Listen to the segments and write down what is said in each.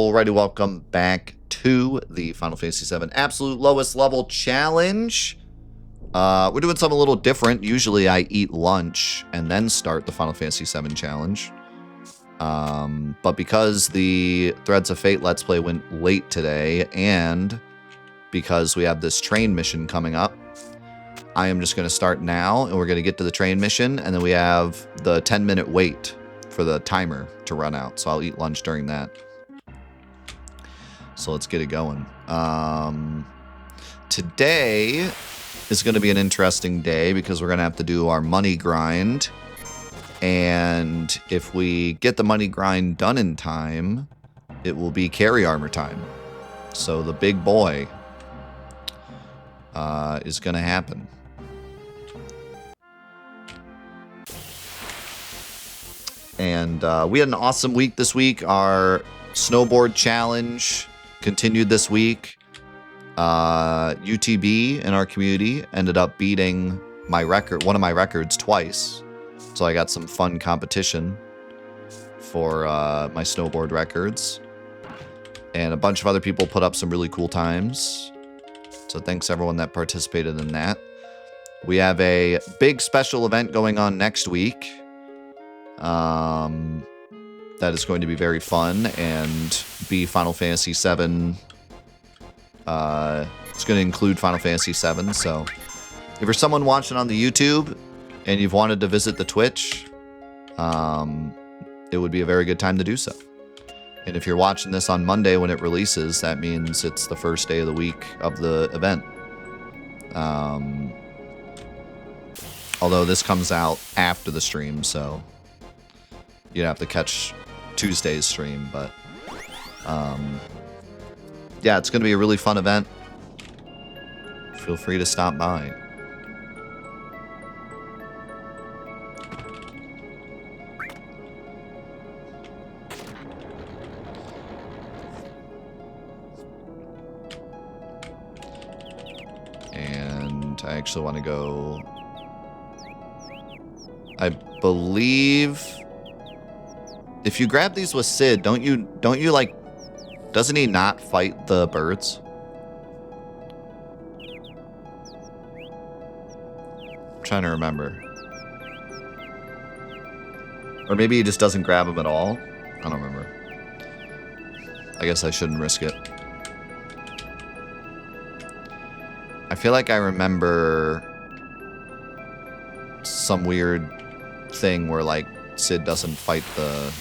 Alrighty, welcome back to the Final Fantasy VII Absolute Lowest Level Challenge. We're doing something a little different. Usually I eat lunch and then start the Final Fantasy VII Challenge. But because the Threads of Fate Let's Play went late today, and because we have this train mission coming up, I am just going to start now, and we're going to get to the train mission, and then we have the 10-minute wait for the timer to run out, so I'll eat lunch during that. So let's get it going. Today is going to be an interesting day because we're going to have to do our money grind. And if we get the money grind done in time, it will be carry armor time. So the big boy is going to happen. And we had an awesome week this week. Our snowboard challenge continued this week. UTB in our community ended up beating my record, one of my records, twice. So I got some fun competition for my snowboard records. And a bunch of other people put up some really cool times. So thanks everyone that participated in that. We have a big special event going on next week. That is going to be very fun and be Final Fantasy VII. It's going to include Final Fantasy VII, so if you're someone watching on the YouTube and you've wanted to visit the Twitch, it would be a very good time to do so. And if you're watching this on Monday when it releases, that means it's the first day of the week of the event. Although this comes out after the stream, so you'd have to catch Tuesday's stream, but yeah, it's going to be a really fun event. Feel free to stop by. And I actually want to go, I believe if you grab these with Sid, don't you like, doesn't he not fight the birds? I'm trying to remember. Or maybe he just doesn't grab them at all? I don't remember. I guess I shouldn't risk it. I feel like I remember some weird thing where, like, Sid doesn't fight the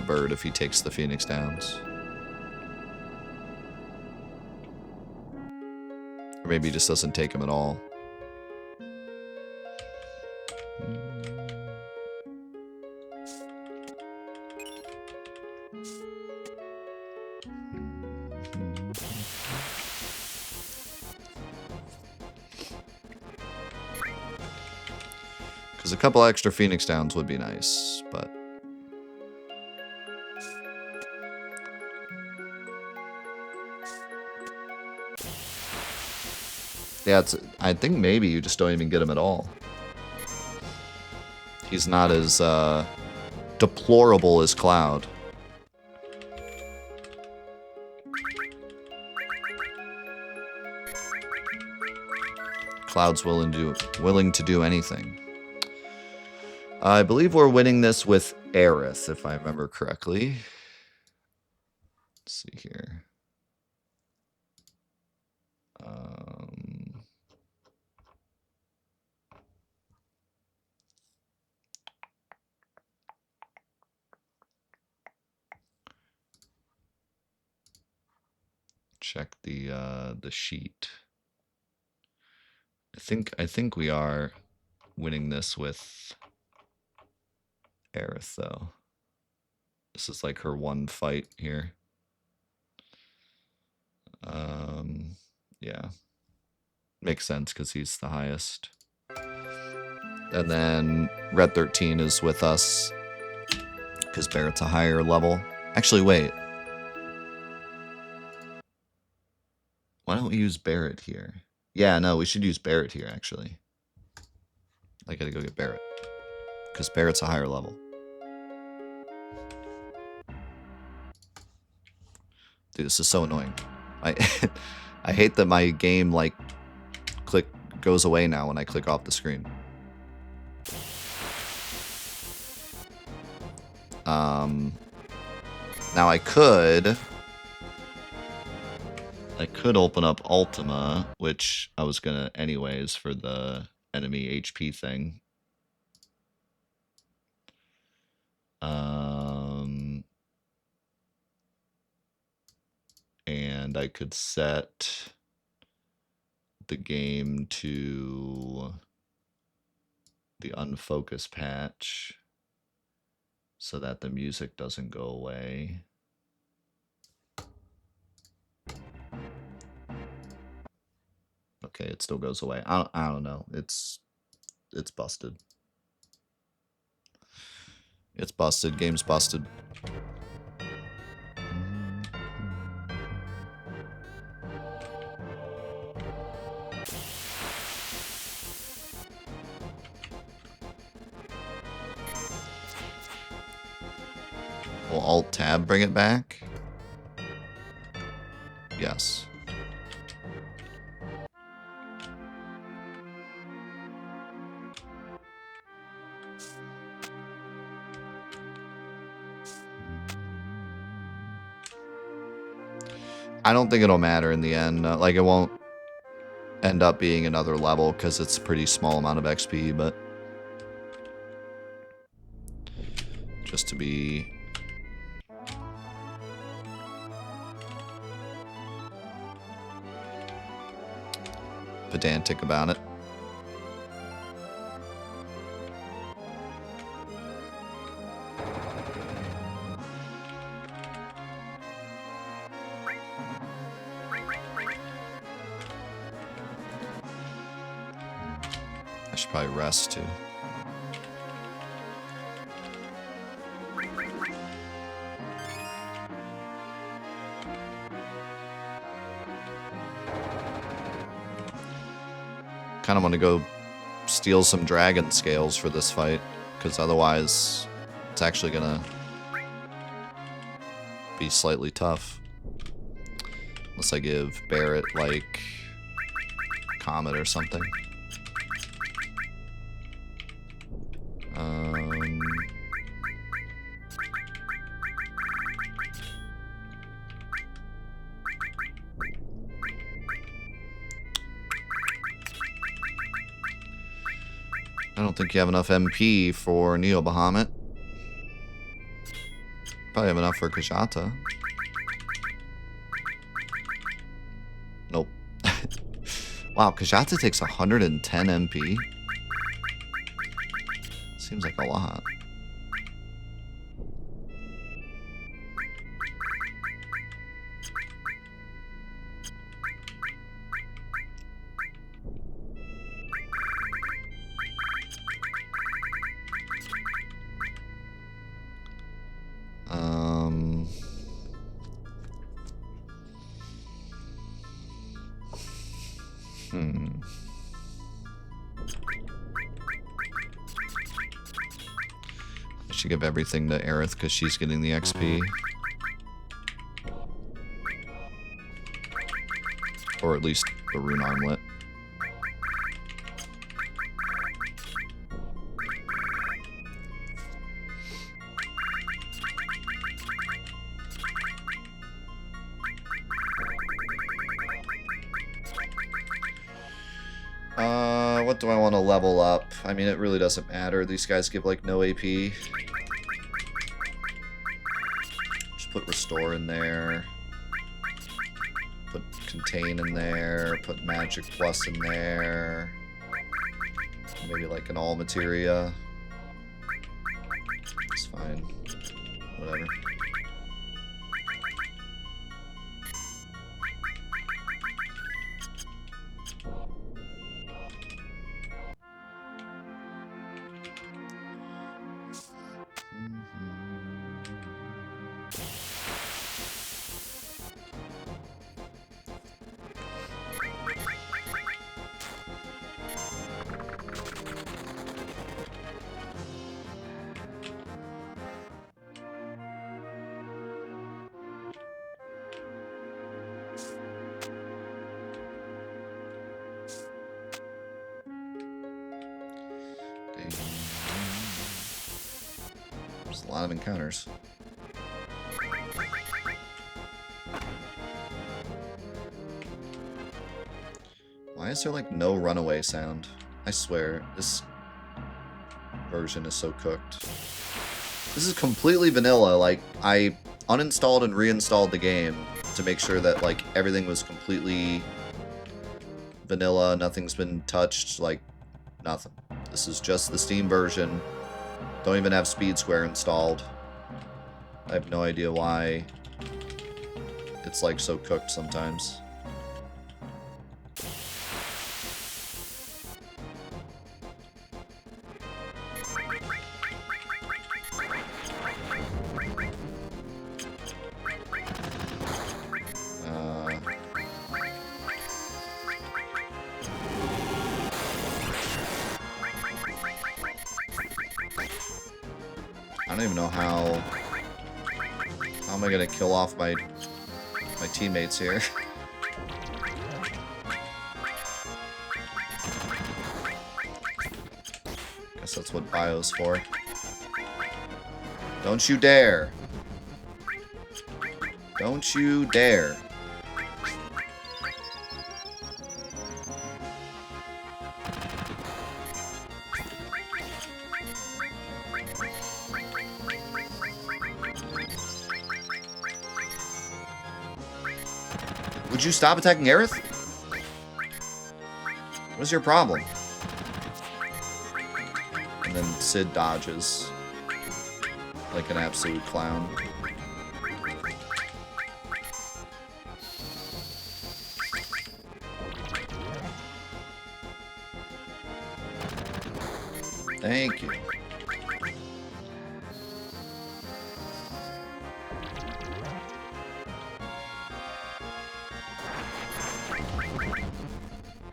bird if he takes the Phoenix Downs. Or maybe he just doesn't take him at all. Because a couple extra Phoenix Downs would be nice, but yeah, I think maybe you just don't even get him at all. He's not as deplorable as Cloud. Cloud's willing to do anything. I believe we're winning this with Aerith, if I remember correctly. Let's see here. Check the sheet. I think we are winning this with Aerith, though. This is like her one fight here. Yeah. Makes sense because he's the highest. And then Red 13 is with us because Barrett's a higher level. Actually, wait. Why don't we use Barrett here? Yeah, no, we should use Barrett here, actually. I gotta go get Barrett. because Barrett's a higher level. Dude, this is so annoying. I hate that my game, like, goes away now when I click off the screen. Now I could open up Ultima, which I was gonna anyways for the enemy HP thing. And I could set the game to the unfocus patch so that the music doesn't go away. Okay, it still goes away. I don't know. It's busted. It's busted. Game's busted. Will Alt-Tab bring it back? Yes. I don't think it'll matter in the end. Like, it won't end up being another level because it's a pretty small amount of XP, but just to be pedantic about it. I should probably rest too. Kind of want to go steal some dragon scales for this fight, because otherwise it's actually gonna be slightly tough. Unless I give Barrett, like, Comet or something. I don't think you have enough MP for Neo Bahamut. Probably have enough for Kajata. Nope. Wow, Kajata takes 110 MP. Seems like a lot. I should give everything to Aerith because she's getting the XP. Or at least the rune armlet. What do I want to level up? I mean, it really doesn't matter. These guys give, like, no AP. Just put Restore in there. Put Contain in there. Put Magic Plus in there. Maybe, like, an All Materia. It's fine. Whatever. There's a lot of encounters. Why is there like no runaway sound? I swear, this version is so cooked. This is completely vanilla. Like, I uninstalled and reinstalled the game to make sure that like everything was completely vanilla, nothing's been touched, like nothing. This is just the Steam version. Don't even have Speed Square installed. I have no idea why it's like so cooked sometimes. I don't even know how am I gonna kill off my teammates here. Guess that's what Bio's for. Don't you dare. Don't you dare. Would you stop attacking Aerith? What's your problem? And then Sid dodges like an absolute clown. Thank you.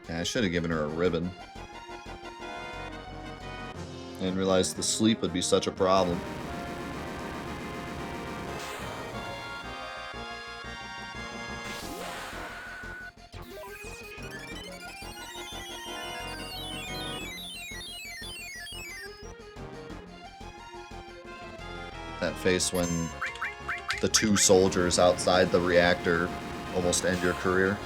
I should have given her a ribbon. I didn't realize the sleep would be such a problem. That face when the two soldiers outside the reactor almost end your career.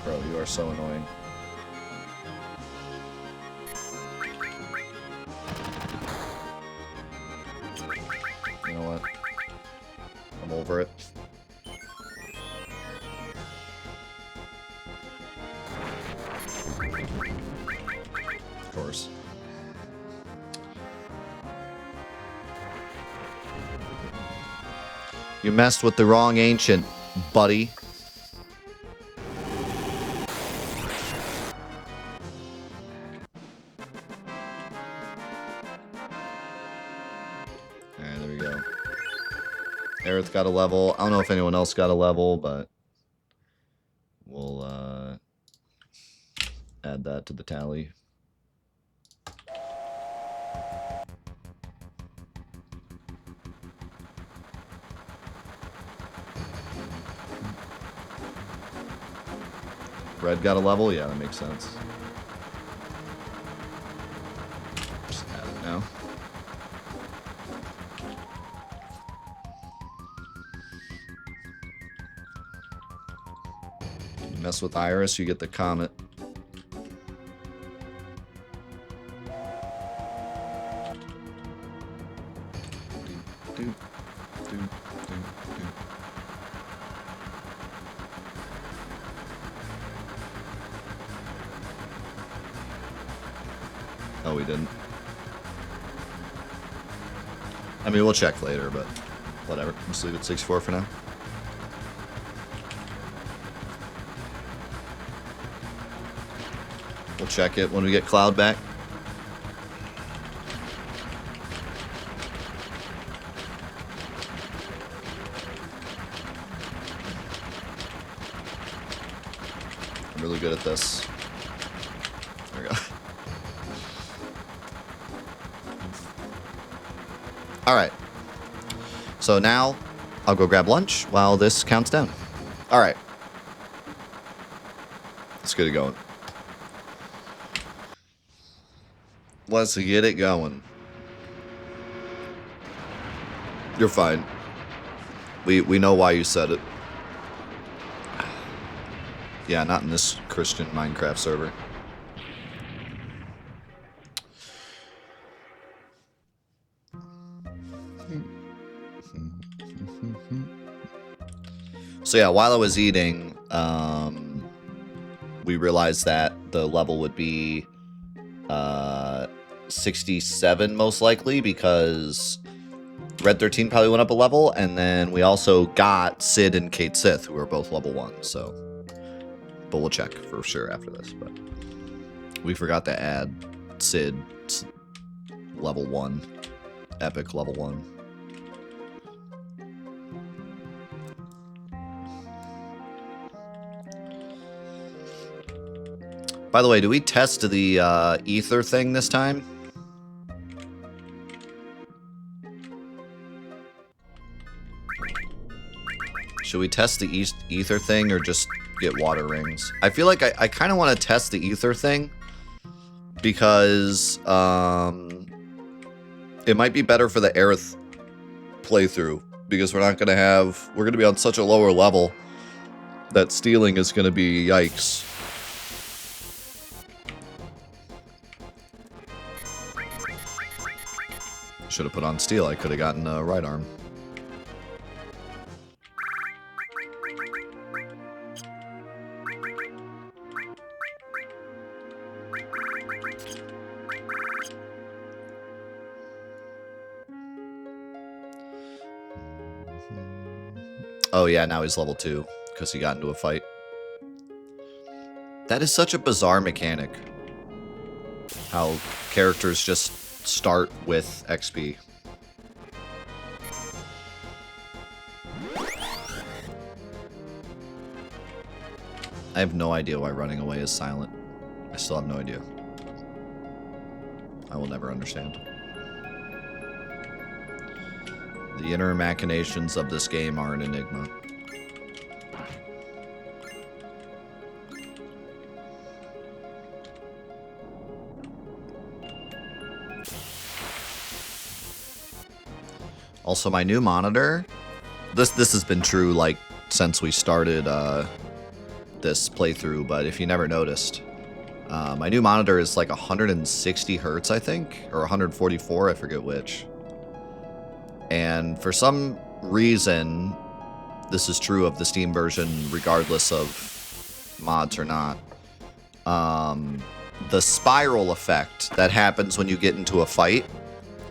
Bro, you are so annoying. You know what? I'm over it. Of course. You messed with the wrong ancient, buddy. Alright, there we go. Aerith got a level. I don't know if anyone else got a level, but we'll add that to the tally. Red got a level? Yeah, that makes sense. Just add it now. You mess with Iris, you get the comet. Oh, we didn't. I mean, we'll check later, but whatever. Let's leave it 64 for now. We'll check it when we get Cloud back. I'm really good at this. There we go. Alright. So now, I'll go grab lunch while this counts down. All right. Let's get it going. Let's get it going. You're fine. We know why you said it. Yeah, not in this Christian Minecraft server. So yeah, while I was eating, we realized that the level would be 67 most likely, because Red 13 probably went up a level, and then we also got Sid and Kate Sith, who are both level 1, so... But we'll check for sure after this, but... We forgot to add Sid level 1. Epic level 1. By the way, do we test the ether thing this time? Should we test the ether thing or just get water rings? I feel like I kind of want to test the ether thing because it might be better for the Aerith playthrough, because we're going to be on such a lower level that stealing is going to be yikes. Should have put on steel. I could have gotten a right arm. Oh yeah, now he's level 2 because he got into a fight. That is such a bizarre mechanic. How characters just start with XP. I have no idea why running away is silent. I still have no idea. I will never understand. The inner machinations of this game are an enigma. Also, my new monitor, this has been true like since we started this playthrough, but if you never noticed, my new monitor is like 160 hertz, I think, or 144, I forget which. And for some reason, this is true of the Steam version, regardless of mods or not. The spiral effect that happens when you get into a fight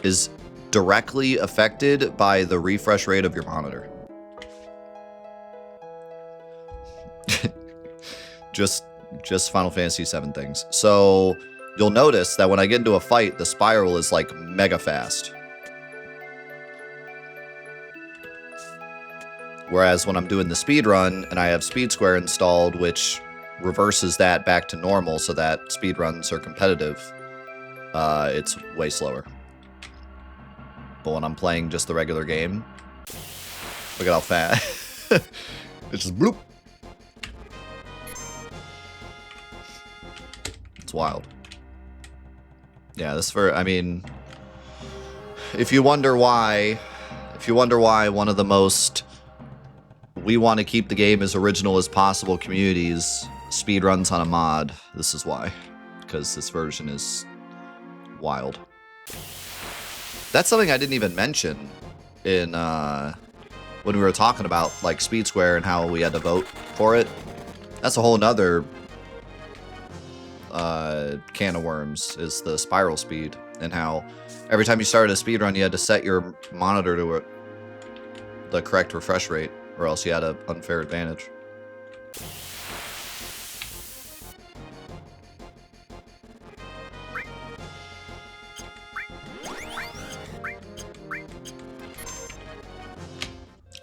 is directly affected by the refresh rate of your monitor. just Final Fantasy VII things. So you'll notice that when I get into a fight, the spiral is like mega fast. Whereas when I'm doing the speed run and I have Speed Square installed, which reverses that back to normal so that speed runs are competitive, it's way slower. But when I'm playing just the regular game, look at how fast. It's just bloop. It's wild. Yeah, I mean, if you wonder why one of the most we want to keep the game as original as possible communities speedruns on a mod, this is why. Because this version is wild. That's something I didn't even mention in when we were talking about like Speed Square and how we had to vote for it. That's a whole nother can of worms, is the spiral speed, and how every time you started a speed run you had to set your monitor to the correct refresh rate, or else you had an unfair advantage.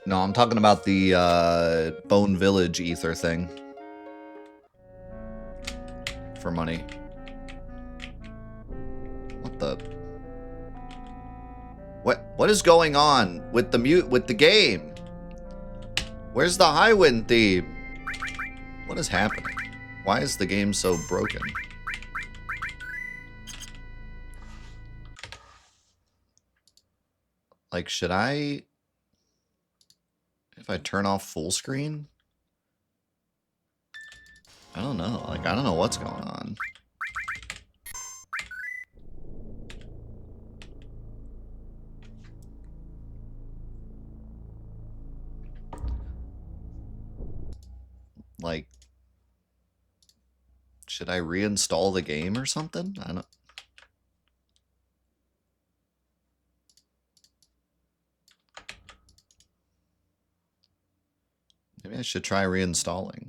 No, I'm talking about the Bone Village ether thing. For money. What the? What is going on with the game? Where's the Highwind theme? What is happening? Why is the game so broken? Like, should I... If I turn off full screen? I don't know. Like, I don't know what's going on. Like, should I reinstall the game or something? I don't... Maybe I should try reinstalling.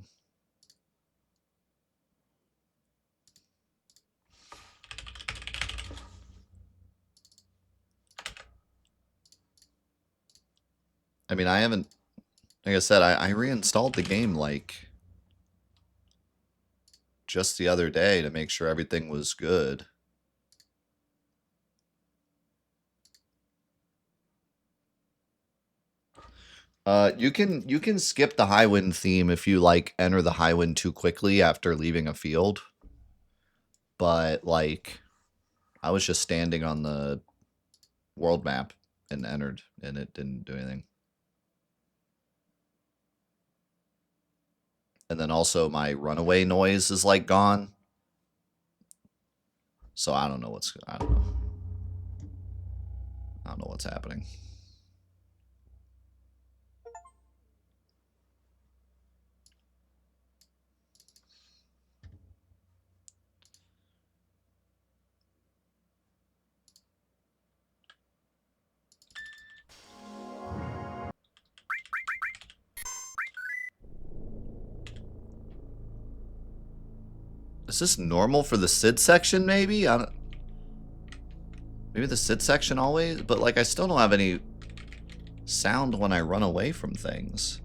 I mean, I haven't... Like I said, I reinstalled the game, like, just the other day to make sure everything was good. You can skip the Highwind theme if you, like, enter the Highwind too quickly after leaving a field. But, like, I was just standing on the world map and entered, and it didn't do anything. And then also my runaway noise is, like, gone. So I don't know what's... I don't know what's happening. Is this normal for the Sid section, maybe? I don't... Maybe the Sid section always? But, like, I still don't have any sound when I run away from things.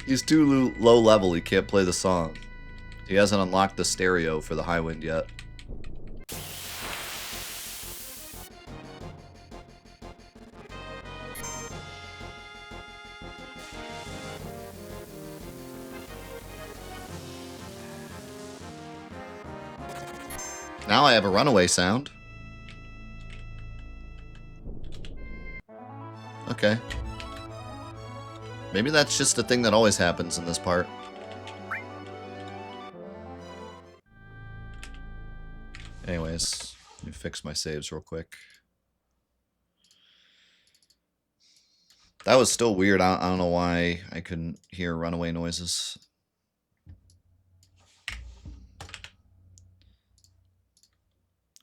He's too low level, he can't play the song. He hasn't unlocked the stereo for the Highwind yet. Now I have a runaway sound. Okay. Maybe that's just a thing that always happens in this part. Anyways, let me fix my saves real quick. That was still weird. I don't know why I couldn't hear runaway noises.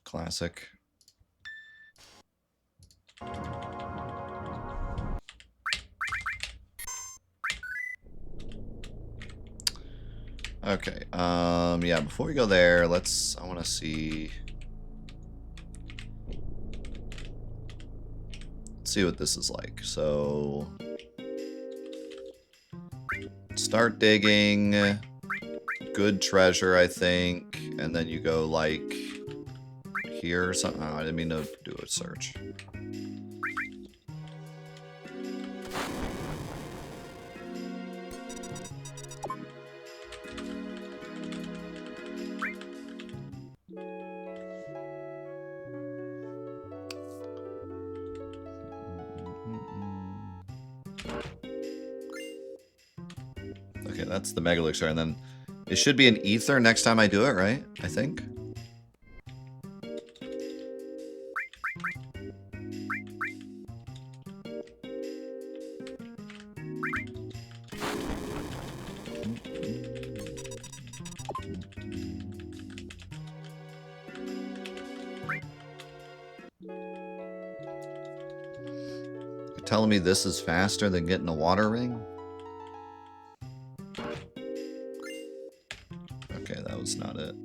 Classic. Okay, yeah, before we go there, I want to see... Let's see what this is like. So... Start digging. Good treasure, I think. And then you go, like... Here or something. Oh, I didn't mean to do a search. Okay, that's the Mega Elixir, and then it should be an Ether next time I do it, right? I think. You're telling me this is faster than getting a water ring? Okay, that was not it.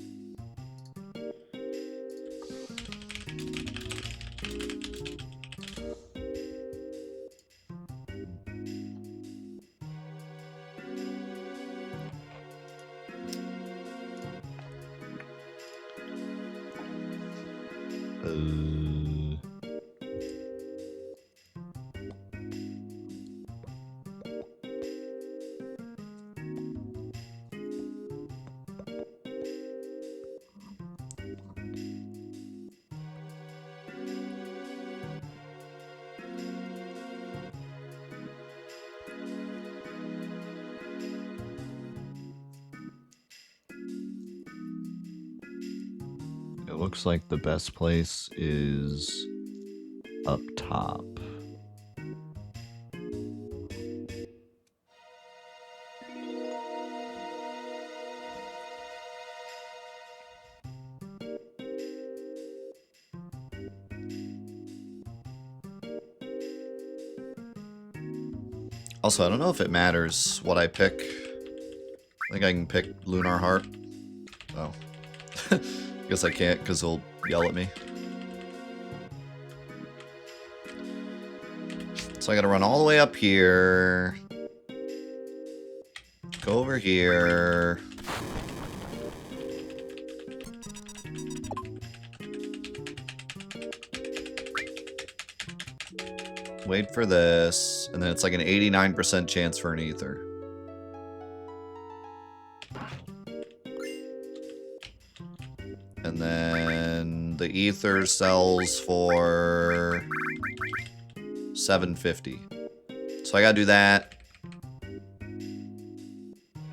looks like the best place is up top. Also, I don't know if it matters what I pick. I think I can pick Lunar Heart. Oh. Guess I can't because he'll yell at me. So I gotta run all the way up here. Go over here. Wait for this. And then it's like an 89% chance for an ether. And then the ether sells for $7.50. So I gotta do that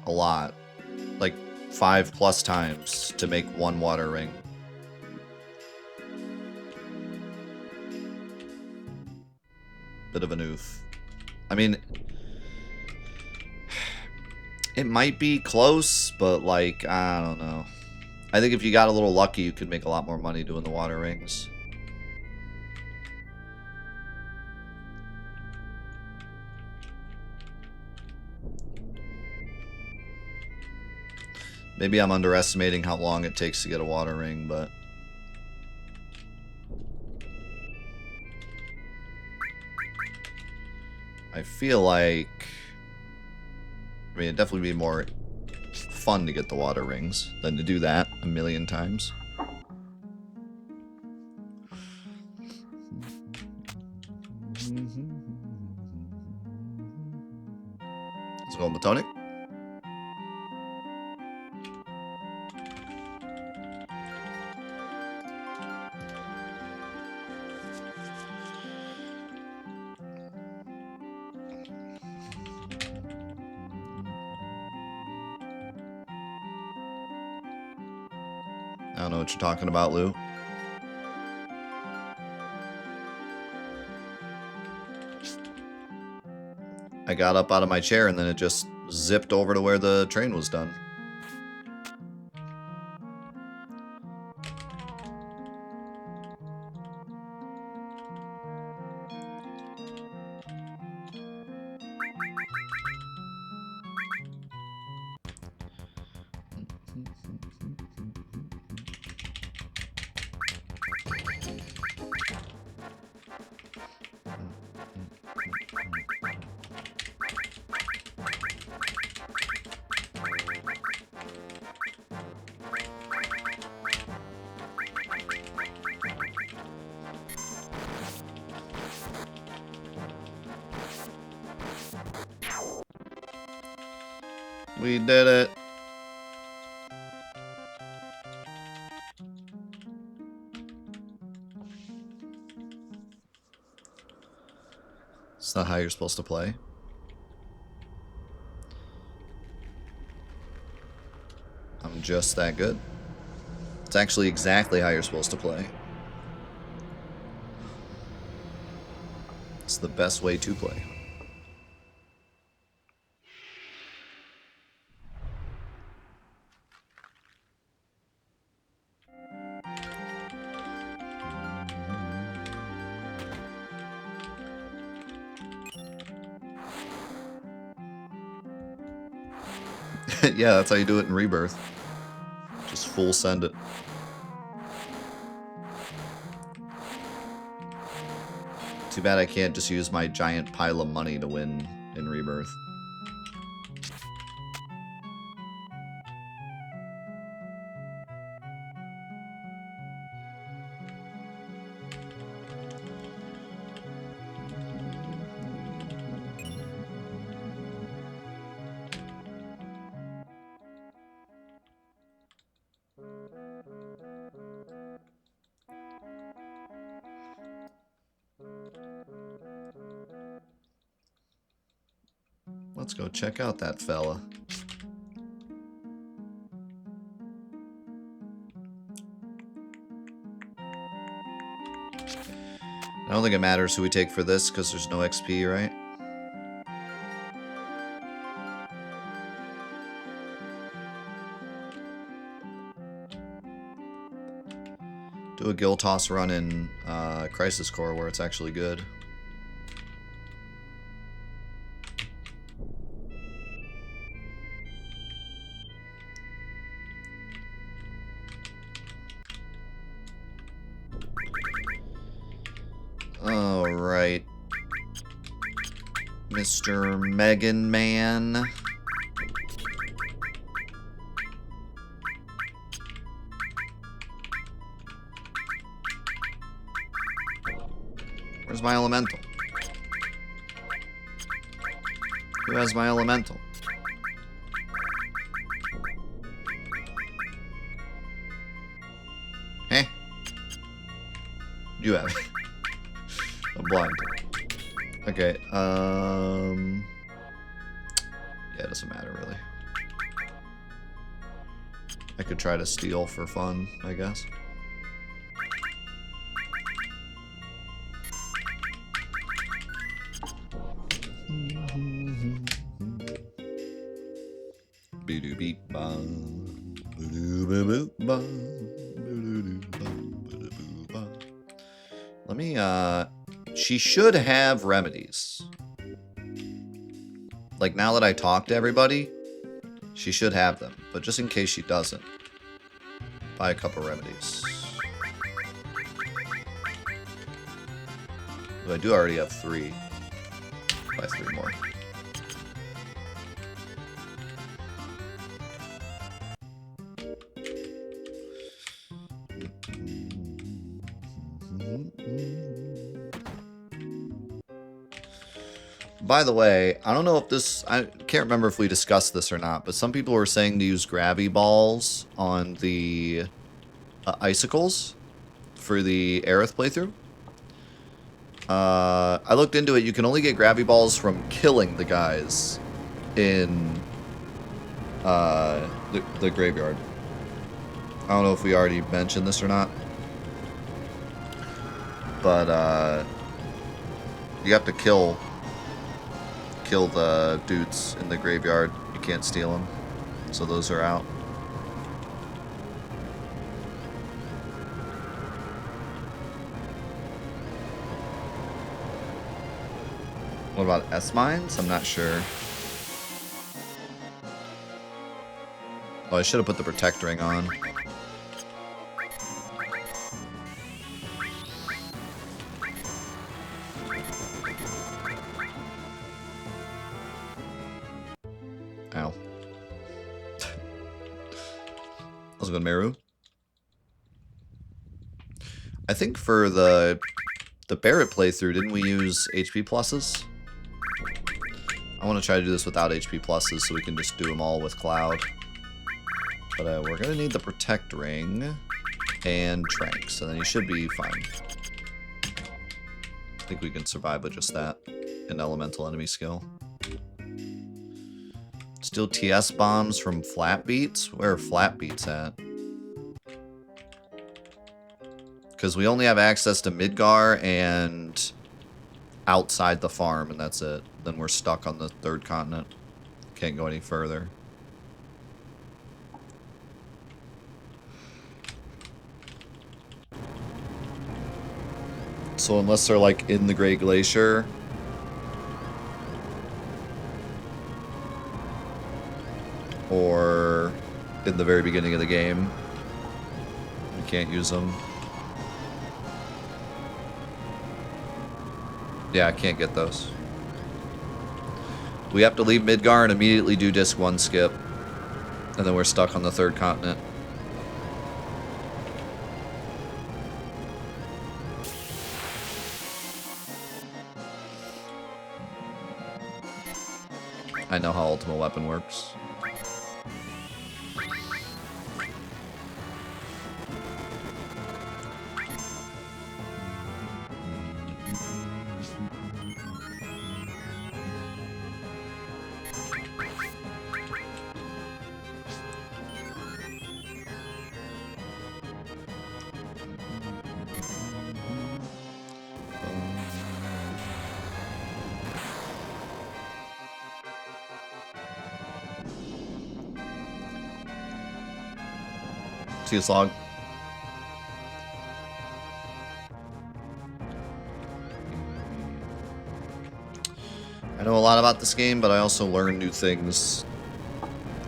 a lot. Like 5+ times to make one water ring. Bit of an oof. I mean, it might be close, but like, I don't know. I think if you got a little lucky, you could make a lot more money doing the water rings. Maybe I'm underestimating how long it takes to get a water ring, but... I feel like... I mean, it'd definitely be more fun to get the water rings than to do that a million times. Let's go Matonic. I don't know what you're talking about, Lou. I got up out of my chair and then it just zipped over to where the train was done. We did it. It's not how you're supposed to play. I'm just that good. It's actually exactly how you're supposed to play. It's the best way to play. Yeah, that's how you do it in Rebirth. Just full send it. Too bad I can't just use my giant pile of money to win in Rebirth. Let's go check out that fella. I don't think it matters who we take for this because there's no XP, right? Do a Guild Toss run in Crisis Core where it's actually good. Alright. Mr. Megan Man. Where's my elemental? Who has my elemental? Eh? You have it. I'm blind. Okay, yeah, it doesn't matter really. I could try to steal for fun, I guess. Let me, she should have remedies. Like, now that I talked to everybody, she should have them. But just in case she doesn't, buy a couple remedies. But I do already have 3. Buy 3 more. By the way, I don't know if this... I can't remember if we discussed this or not, but some people were saying to use gravity balls on the icicles for the Aerith playthrough. I looked into it. You can only get gravity balls from killing the guys in the graveyard. I don't know if we already mentioned this or not. But you have to kill the dudes in the graveyard. You can't steal them. So those are out. What about S-Mines? I'm not sure. Oh, I should have put the Protect Ring on. Ow. How's it going, Meru? I think for the Barret playthrough, didn't we use HP pluses? I want to try to do this without HP pluses so we can just do them all with Cloud. But we're going to need the Protect Ring and Tranks, and then you should be fine. I think we can survive with just that. An elemental enemy skill. Steal TS bombs from Flat Beats? Where are Flat Beats at? Because we only have access to Midgar and outside the farm, and that's it. Then we're stuck on the 3rd continent. Can't go any further. So unless they're like in the Great Glacier, or in the very beginning of the game, we can't use them. Yeah, I can't get those. We have to leave Midgar and immediately do Disc 1 skip. And then we're stuck on the 3rd continent. I know how Ultimate Weapon works. See you, Slog. I know a lot about this game, but I also learn new things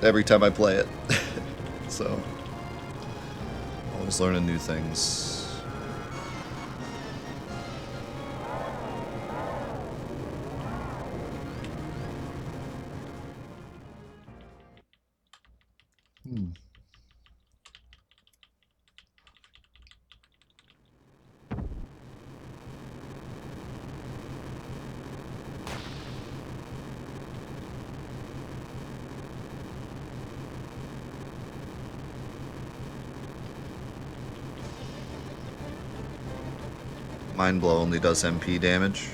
every time I play it. So, always learning new things. Mind Blow only does MP damage.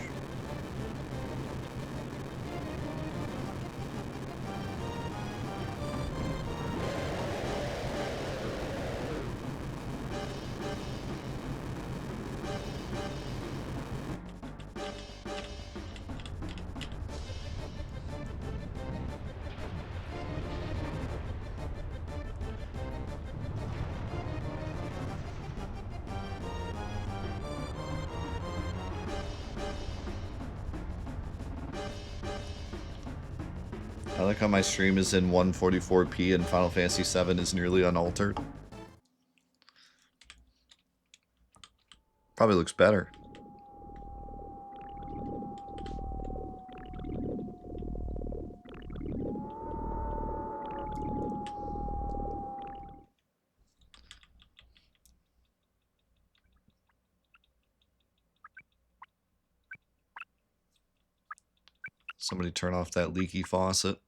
I like how my stream is in 144p and Final Fantasy VII is nearly unaltered. Probably looks better. Somebody turn off that leaky faucet.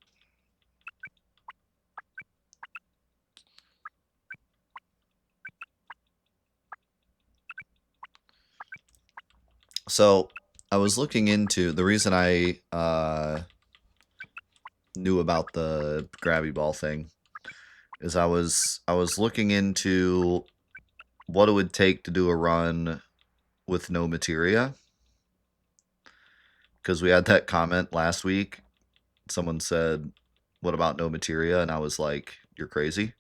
So, I was looking into, the reason I knew about the Grabby Ball thing is I was looking into what it would take to do a run with no materia. Because we had that comment last week. Someone said, what about no materia? And I was like, you're crazy.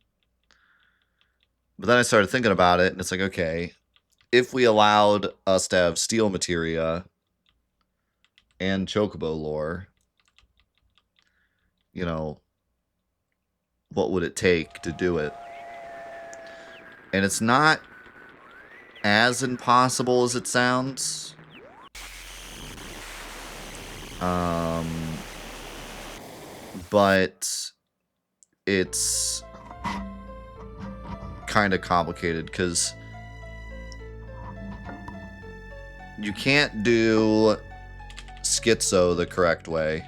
But then I started thinking about it, and it's like, okay, if we allowed us to have steel materia and chocobo lore, you know, what would it take to do it? And it's not as impossible as it sounds. But it's kind of complicated because you can't do schizo the correct way.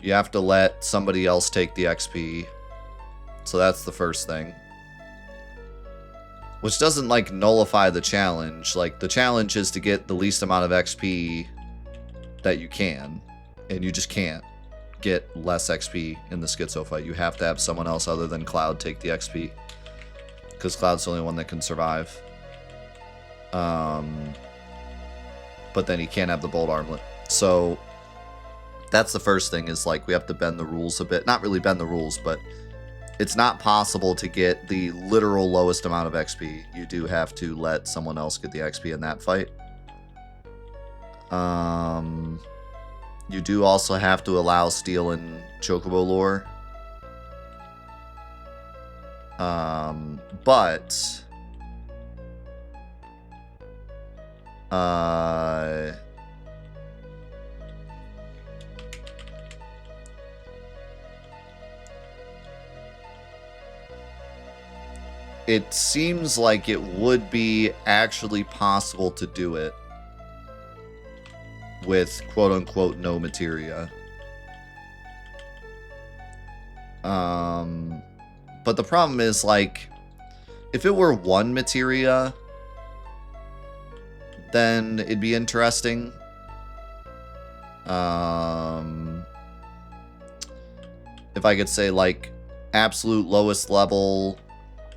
You have to let somebody else take the XP. So that's the first thing. Which doesn't, like, nullify the challenge. Like, the challenge is to get the least amount of XP that you can. And you just can't get less XP in the schizo fight. You have to have someone else other than Cloud take the XP. Because Cloud's the only one that can survive. But then he can't have the bolt armlet. So that's the first thing, is like we have to bend the rules a bit. Not really bend the rules, but it's not possible to get the literal lowest amount of XP. You do have to let someone else get the XP in that fight. You do also have to allow steel and chocobo lore. But it seems like it would be actually possible to do it with quote-unquote no materia. But the problem is, like, if it were one materia, then it'd be interesting. If I could say, like, absolute lowest level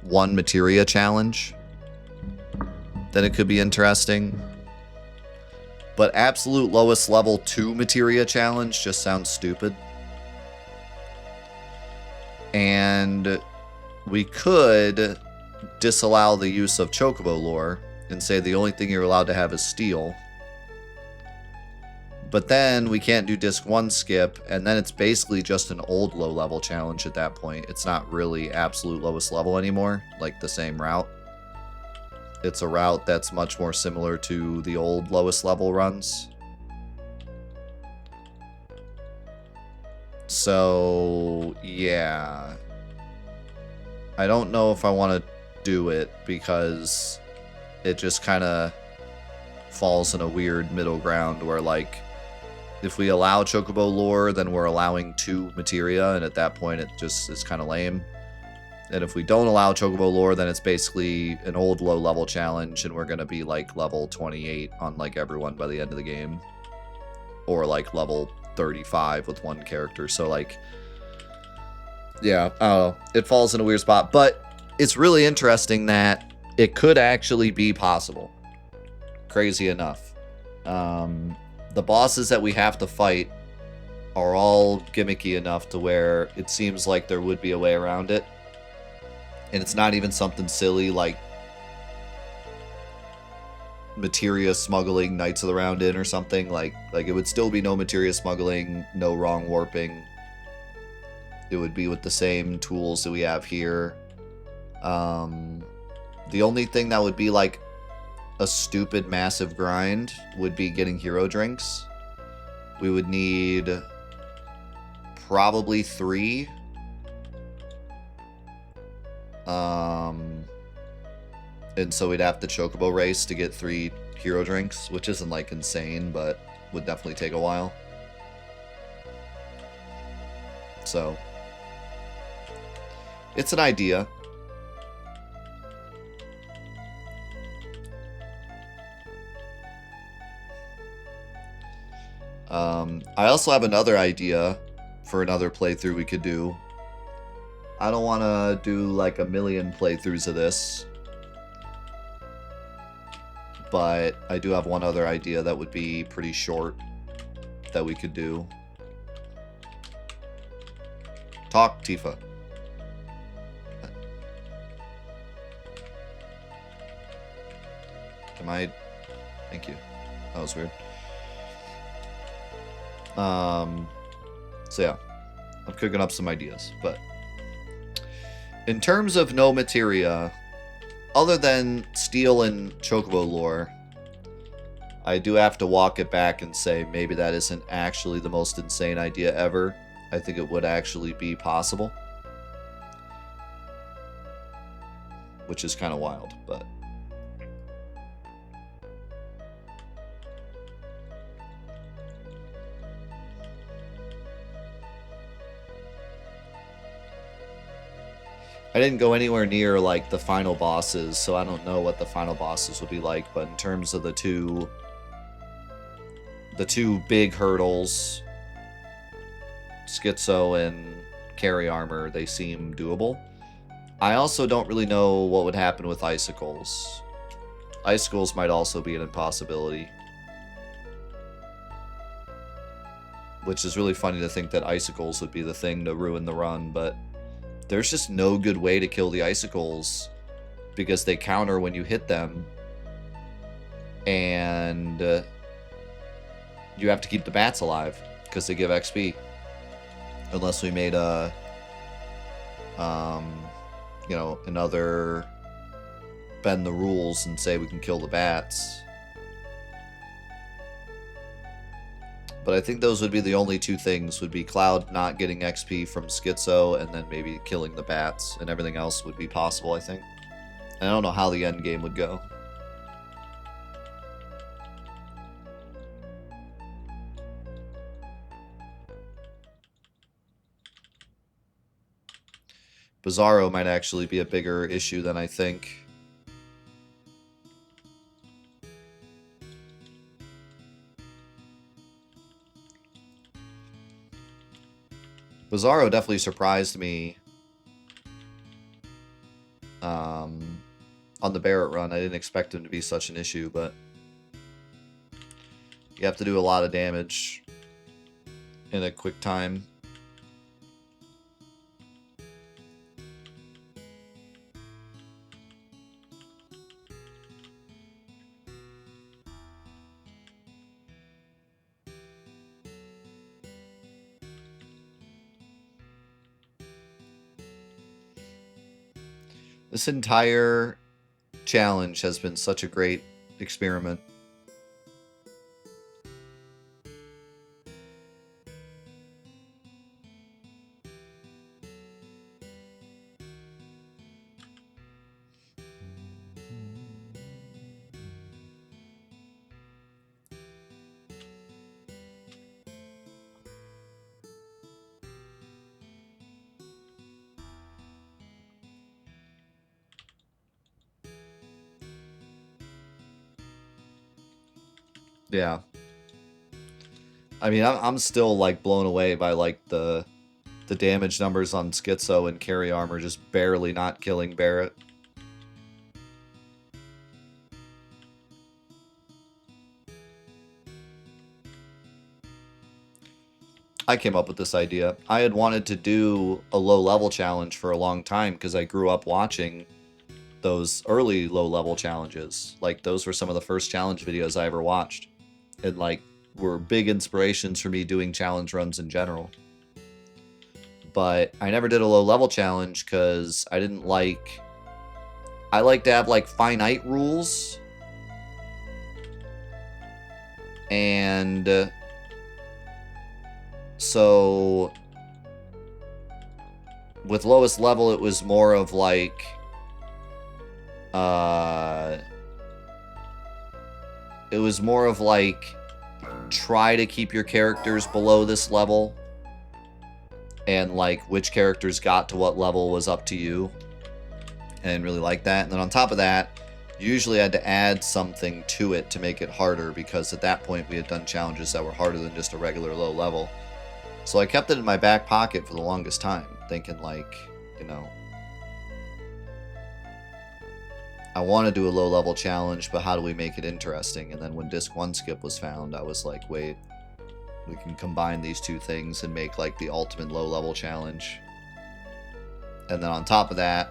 1 materia challenge, then it could be interesting. But absolute lowest level 2 materia challenge just sounds stupid. And we could disallow the use of Chocobo lore and say the only thing you're allowed to have is steel. But then we can't do disc 1 skip, and then it's basically just an old low level challenge at that point. It's not really absolute lowest level anymore, like the same route. It's a route that's much more similar to the old lowest level runs. So, yeah. I don't know if I want to do it because it just kind of falls in a weird middle ground where, like, if we allow Chocobo lore, then we're allowing 2 materia, and at that point it just is kind of lame. And if we don't allow Chocobo lore, then it's basically an old low-level challenge, and we're going to be, like, level 28 on, like, everyone by the end of the game. Or, like, level 35 with 1 character. So, like, yeah, I don't know. It falls in a weird spot. But it's really interesting that it could actually be possible. Crazy enough. The bosses that we have to fight are all gimmicky enough to where it seems like there would be a way around it. And it's not even something silly like Materia Smuggling Knights of the Round Inn or something. Like it would still be no Materia Smuggling, no wrong warping. It would be with the same tools that we have here. The only thing that would be like a stupid massive grind would be getting hero drinks. We would need probably 3. And so we'd have to Chocobo race to get 3 hero drinks, which isn't like insane, but would definitely take a while. So it's an idea. I also have another idea for another playthrough we could do. I don't want to do like a million playthroughs of this, but I do have one other idea that would be pretty short that we could do. Talk, Tifa. Am I... Thank you. That was weird. So yeah, I'm cooking up some ideas, but in terms of no materia, other than steel and Chocobo lore, I do have to walk it back and say maybe that isn't actually the most insane idea ever. I think it would actually be possible, which is kind of wild, but I didn't go anywhere near like the final bosses, so I don't know what the final bosses would be like, but in terms of the two big hurdles, Schizo and Carry Armor, they seem doable. I also don't really know what would happen with Icicles. Icicles might also be an impossibility. Which is really funny to think that Icicles would be the thing to ruin the run, but there's just no good way to kill the Icicles because they counter when you hit them, and you have to keep the bats alive because they give XP. Unless we made a, you know, another bend the rules and say we can kill the bats. But I think those would be the only 2 things, would be Cloud not getting XP from Schizo, and then maybe killing the bats, and everything else would be possible, I think. And I don't know how the end game would go. Bizarro might actually be a bigger issue than I think. Bizarro definitely surprised me on the Barrett run. I didn't expect him to be such an issue, but you have to do a lot of damage in a quick time. This entire challenge has been such a great experiment. Yeah. I mean, I'm still like blown away by like the damage numbers on Schizo and Carry Armor just barely not killing Barret. I came up with this idea. I had wanted to do a low level challenge for a long time because I grew up watching those early low level challenges. Like those were some of the first challenge videos I ever watched. And like were big inspirations for me doing challenge runs in general. But I never did a low level challenge because I didn't like... I like to have like finite rules. And so with lowest level it was more of like it was more of like try to keep your characters below this level, and like which characters got to what level was up to you. And really like that. And then on top of that, you usually had to add something to it to make it harder, because at that point we had done challenges that were harder than just a regular low level. So I kept it in my back pocket for the longest time, thinking like, you know, I want to do a low level challenge, but how do we make it interesting? And then when Disc 1 Skip was found, I was like, wait, we can combine these two things and make like the ultimate low level challenge. And then on top of that,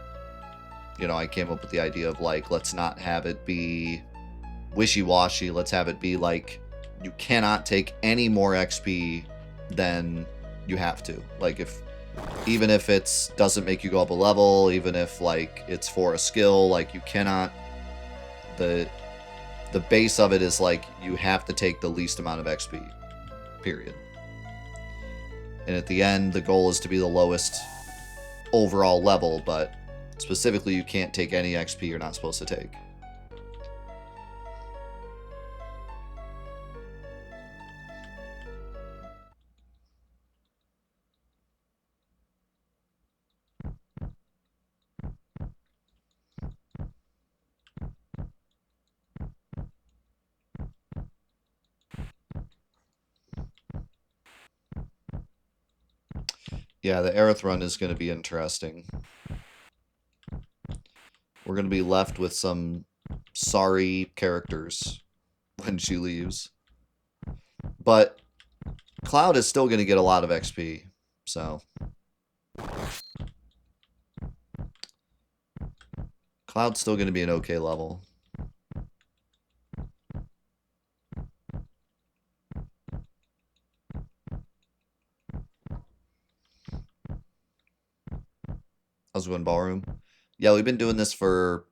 you know, I came up with the idea of like, let's not have it be wishy-washy. Let's have it be like, you cannot take any more XP than you have to. Like even if it doesn't make you go up a level, even if like it's for a skill, like you cannot, the base of it is like you have to take the least amount of XP, period. And at the end, the goal is to be the lowest overall level, but specifically you can't take any XP you're not supposed to take. Yeah, the Aerith run is going to be interesting. We're going to be left with some sorry characters when she leaves. But Cloud is still going to get a lot of XP, so... Cloud's still going to be an okay level. How's it going, Ballroom? Yeah, we've been doing this for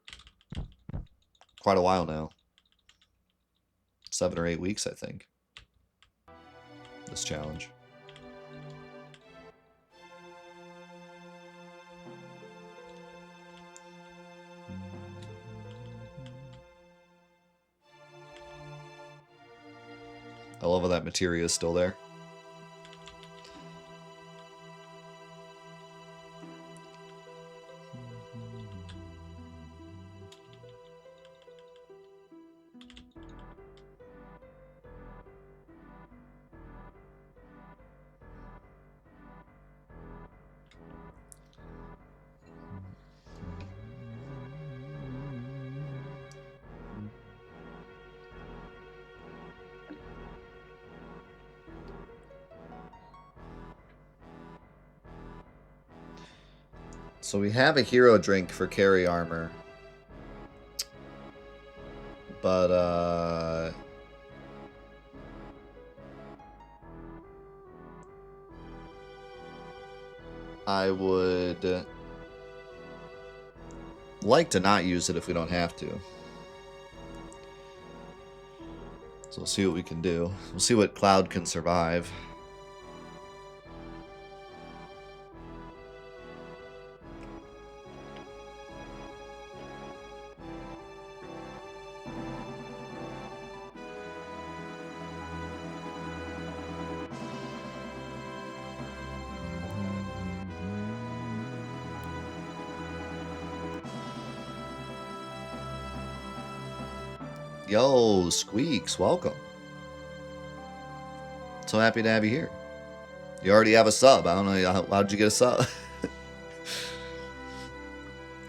quite a while now. 7 or 8 weeks, I think. This challenge. I love how that materia is still there. So we have a hero drink for carry armor. But, I would like to not use it if we don't have to. So we'll see what we can do. We'll see what Cloud can survive. Yo, Squeaks, welcome. So happy to have you here. You already have a sub. I don't know, how'd you get a sub?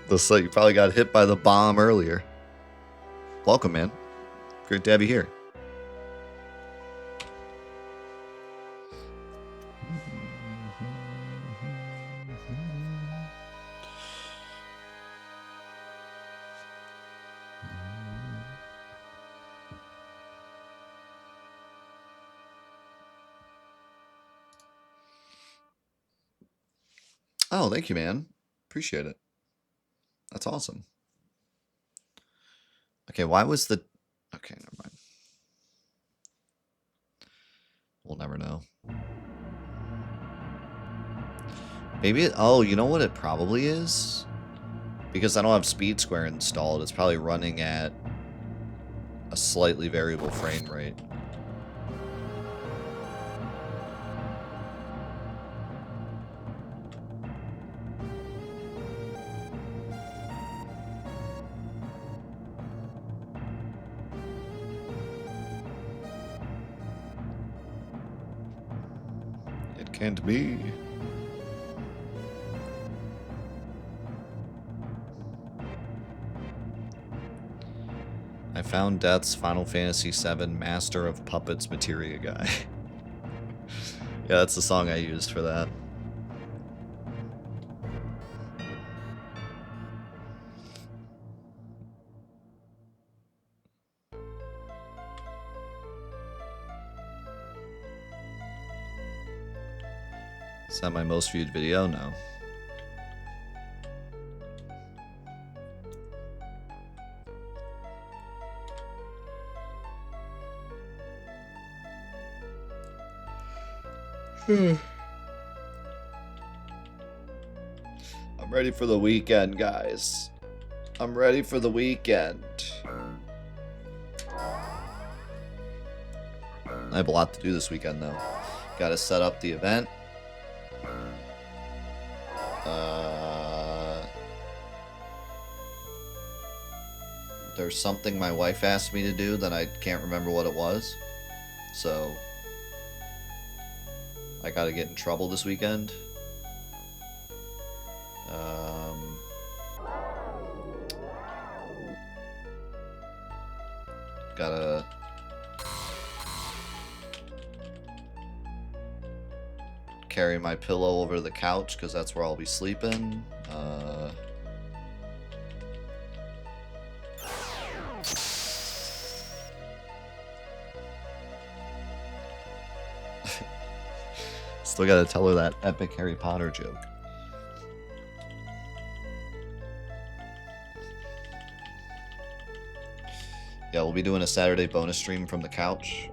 Looks like you probably got hit by the bomb earlier. Welcome, man. Great to have you here. Oh, thank you, man. Appreciate it. That's awesome. Okay, why was the... Okay, never mind. We'll never know. Maybe... Oh, you know what it probably is? Because I don't have Speed Square installed, it's probably running at a slightly variable frame rate. It can't be. I found Death's Final Fantasy VII Master of Puppets Materia guy. Yeah, that's the song I used for that. Is that my most viewed video? No. I'm ready for the weekend, guys. I'm ready for the weekend. I have a lot to do this weekend, though. Gotta set up the event. There's something my wife asked me to do that I can't remember what it was. So I gotta get in trouble this weekend. Gotta carry my pillow over to the couch because that's where I'll be sleeping. Still gotta tell her that epic Harry Potter joke. Yeah, we'll be doing a Saturday bonus stream from the couch.